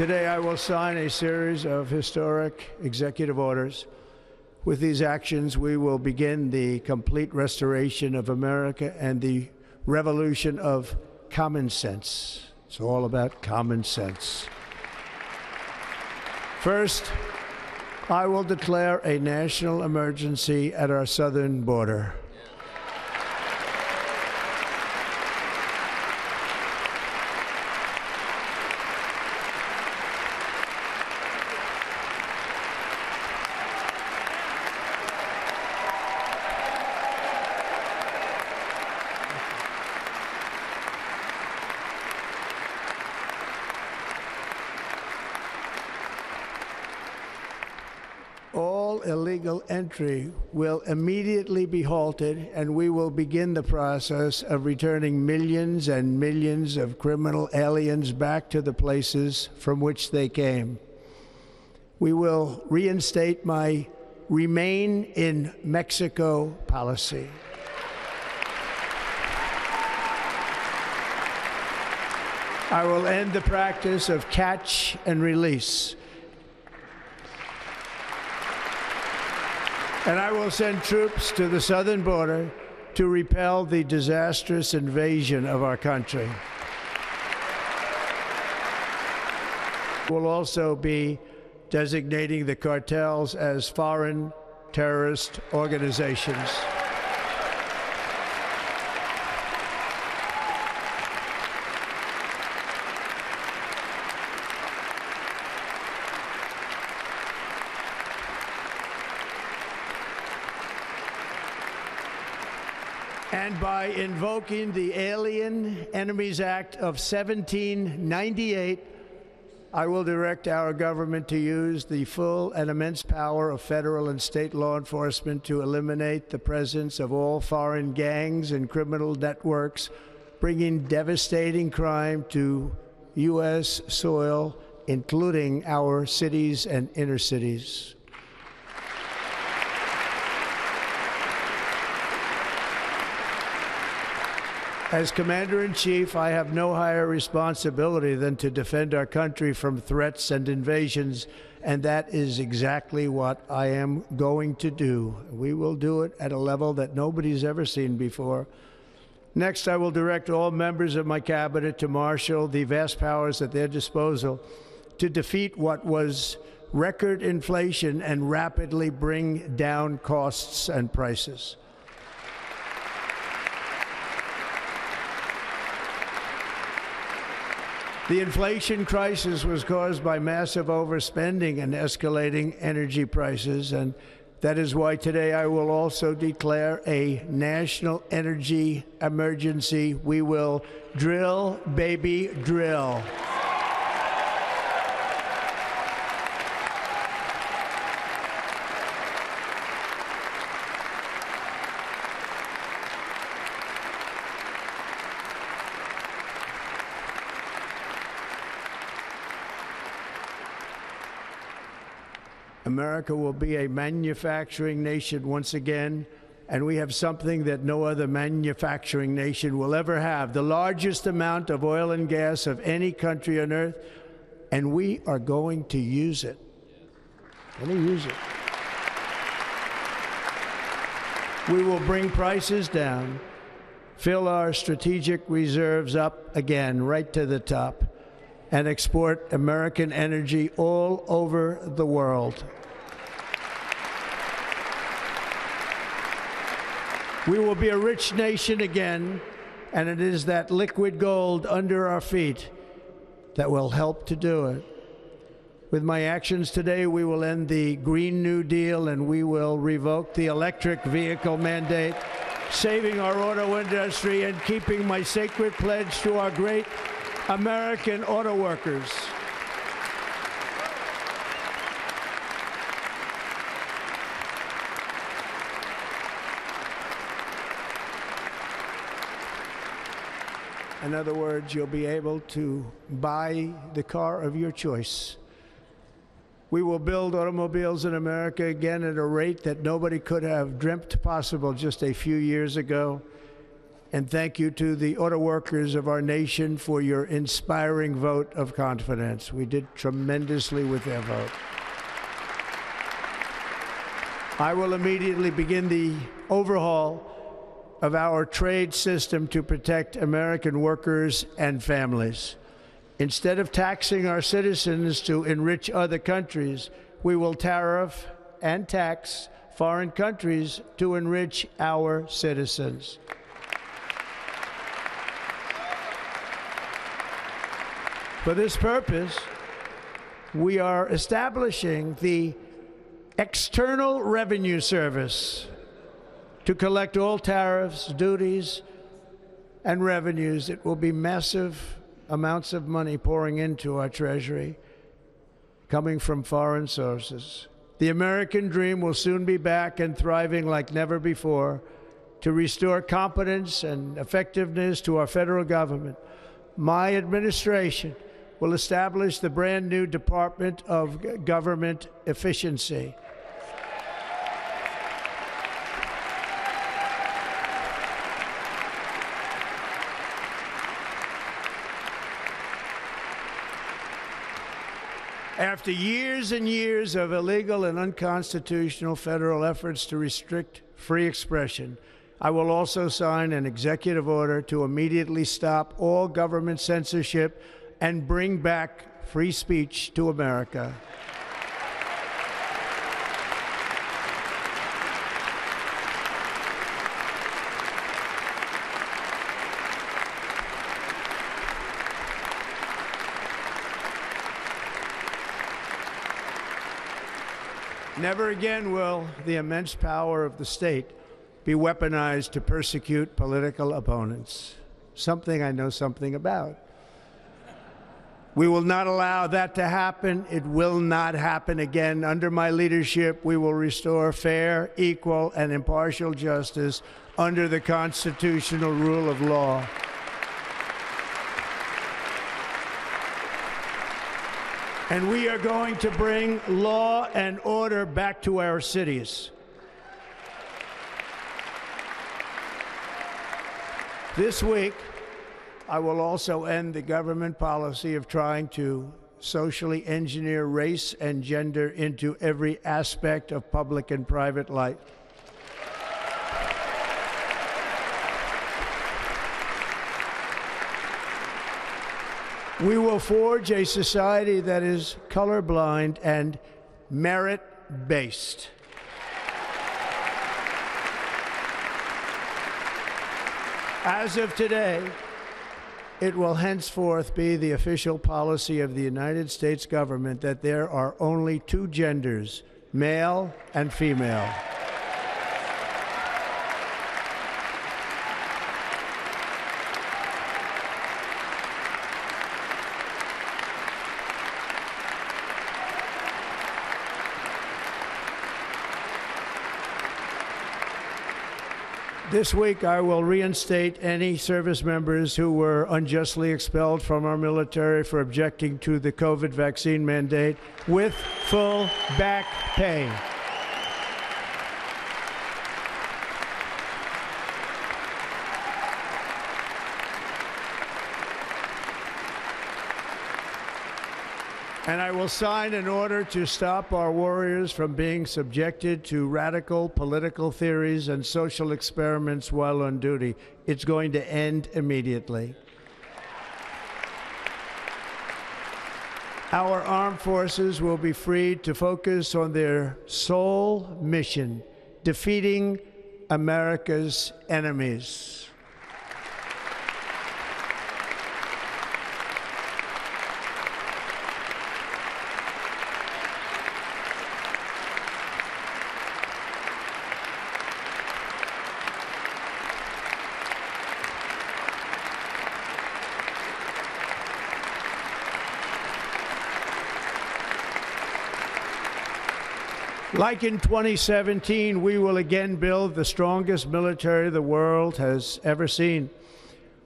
Today, I will sign a series of historic executive orders. With these actions, we will begin the complete restoration of America and the revolution of common sense. It's all about common sense. First, I will declare a national emergency at our southern border. All illegal entry will immediately be halted, and we will begin the process of returning millions and millions of criminal aliens back to the places from which they came. We will reinstate my Remain in Mexico policy. I will end the practice of catch and release. And I will send troops to the southern border to repel the disastrous invasion of our country. We'll also be designating the cartels as foreign terrorist organizations. And by invoking the Alien Enemies Act of 1798, I will direct our government to use the full and immense power of federal and state law enforcement to eliminate the presence of all foreign gangs and criminal networks, bringing devastating crime to U.S. soil, including our cities and inner cities. As Commander-in-Chief, I have no higher responsibility than to defend our country from threats and invasions, and that is exactly what I am going to do. We will do it at a level that nobody's ever seen before. Next, I will direct all members of my cabinet to marshal the vast powers at their disposal to defeat what was record inflation and rapidly bring down costs and prices. The inflation crisis was caused by massive overspending and escalating energy prices, and that is why today I will also declare a national energy emergency. We will drill, baby, drill. America will be a manufacturing nation once again, and we have something that no other manufacturing nation will ever have, the largest amount of oil and gas of any country on earth, and we are going to use it. We will bring prices down, fill our strategic reserves up again, right to the top, and export American energy all over the world. We will be a rich nation again, and it is that liquid gold under our feet that will help to do it. With my actions today, we will end the Green New Deal, and we will revoke the electric vehicle mandate, saving our auto industry and keeping my sacred pledge to our great American auto workers. In other words, you'll be able to buy the car of your choice. We will build automobiles in America again at a rate that nobody could have dreamt possible just a few years ago. And thank you to the auto workers of our nation for your inspiring vote of confidence. We did tremendously with their vote. I will immediately begin the overhaul of our trade system to protect American workers and families. Instead of taxing our citizens to enrich other countries, we will tariff and tax foreign countries to enrich our citizens. For this purpose, we are establishing the External Revenue Service to collect all tariffs, duties, and revenues. It will be massive amounts of money pouring into our Treasury, coming from foreign sources. The American dream will soon be back and thriving like never before to restore competence and effectiveness to our federal government. My administration will establish the brand new Department of Government Efficiency. After years and years of illegal and unconstitutional federal efforts to restrict free expression, I will also sign an executive order to immediately stop all government censorship and bring back free speech to America. Never again will the immense power of the state be weaponized to persecute political opponents, something I know something about. We will not allow that to happen. It will not happen again. Under my leadership, we will restore fair, equal, and impartial justice under the constitutional rule of law. And we are going to bring law and order back to our cities. This week, I will also end the government policy of trying to socially engineer race and gender into every aspect of public and private life. We will forge a society that is colorblind and merit-based. As of today, it will henceforth be the official policy of the United States government that there are only two genders, male and female. This week, I will reinstate any service members who were unjustly expelled from our military for objecting to the COVID vaccine mandate with full back pay. And I will sign an order to stop our warriors from being subjected to radical political theories and social experiments while on duty. It's going to end immediately. Our armed forces will be freed to focus on their sole mission, defeating America's enemies. Like in 2017, we will again build the strongest military the world has ever seen.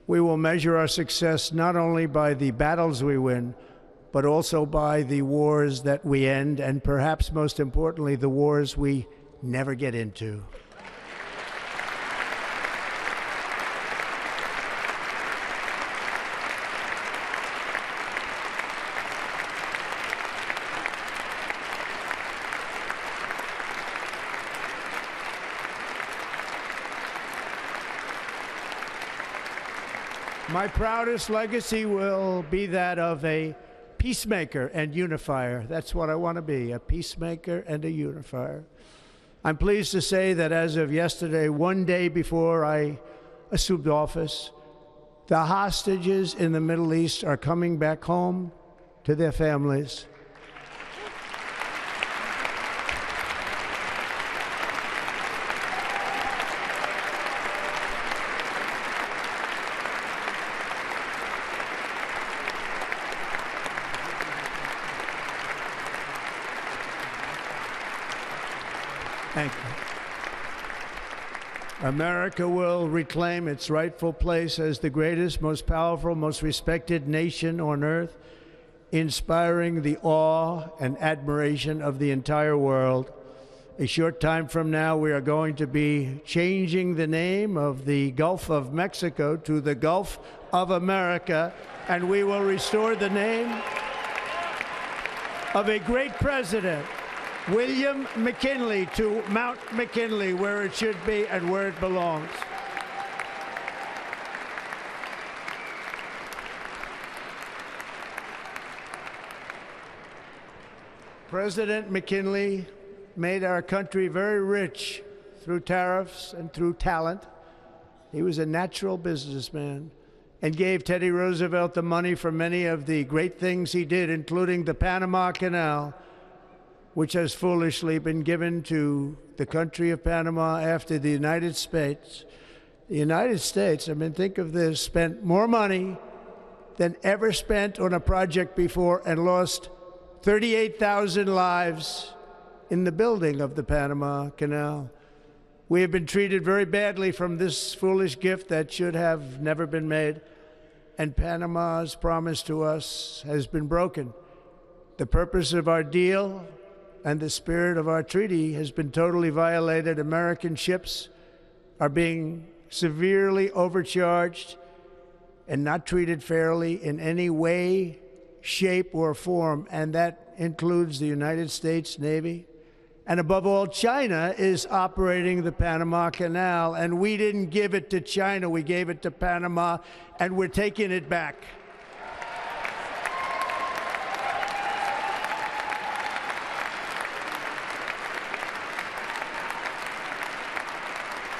We will measure our success not only by the battles we win, but also by the wars that we end, and perhaps most importantly, the wars we never get into. My proudest legacy will be that of a peacemaker and unifier. That's what I want to be, a peacemaker and a unifier. I'm pleased to say that as of yesterday, one day before I assumed office, the hostages in the Middle East are coming back home to their families. Thank you. America will reclaim its rightful place as the greatest, most powerful, most respected nation on earth, inspiring the awe and admiration of the entire world. A short time from now, we are going to be changing the name of the Gulf of Mexico to the Gulf of America, and we will restore the name of a great president, William McKinley, to Mount McKinley, where it should be and where it belongs. President McKinley made our country very rich through tariffs and through talent. He was a natural businessman and gave Teddy Roosevelt the money for many of the great things he did, including the Panama Canal, which has foolishly been given to the country of Panama after the United States. The United States, I mean, think of this, spent more money than ever spent on a project before and lost 38,000 lives in the building of the Panama Canal. We have been treated very badly from this foolish gift that should have never been made, and Panama's promise to us has been broken. The purpose of our deal and the spirit of our treaty has been totally violated. American ships are being severely overcharged and not treated fairly in any way, shape, or form, and that includes the United States Navy. And above all, China is operating the Panama Canal, and we didn't give it to China, we gave it to Panama, and we're taking it back.